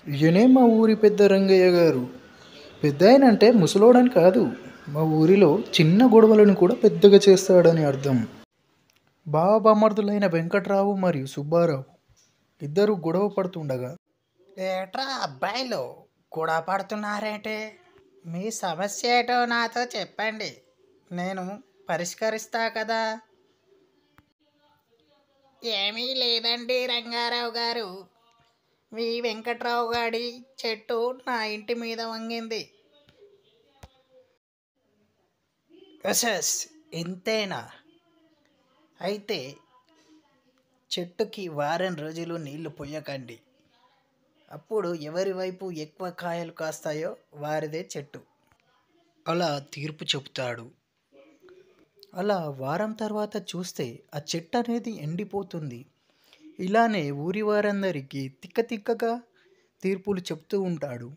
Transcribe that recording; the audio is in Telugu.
ఈయనే మా ఊరి పెద్ద రంగయ్య గారు. పెద్దాయన అంటే ముసలోడని కాదు. మా ఊరిలో చిన్న గొడవలను కూడా పెద్దగా చేస్తాడని అర్థం. బావబామర్దులైన వెంకట్రావు మరియు సుబ్బారావు ఇద్దరు గొడవ పడుతుండగా, ఏట్రా అబ్బాయిలు గొడవ పడుతున్నారేంటి? మీ సమస్య ఏటో నాతో చెప్పండి, నేను పరిష్కరిస్తా కదా. ఏమీ లేదండి రంగారావు గారు, మీ వెంకట్రావు గాడి చెట్టు నా ఇంటి మీద వంగింది. ఎసెస్, ఇంతేనా? అయితే చెట్టుకి వారం రోజులు నీళ్లు పొయ్యకండి. అప్పుడు ఎవరి వైపు ఎక్కువ కాయలు కాస్తాయో వారిదే చెట్టు. అలా తీర్పు చెబుతాడు. అలా వారం తర్వాత చూస్తే ఆ చెట్టు అనేది ఎండిపోతుంది. ఇలానే ఊరి వారందరికీ తిక్కగా తీర్పులు చెప్తూ ఉంటాడు.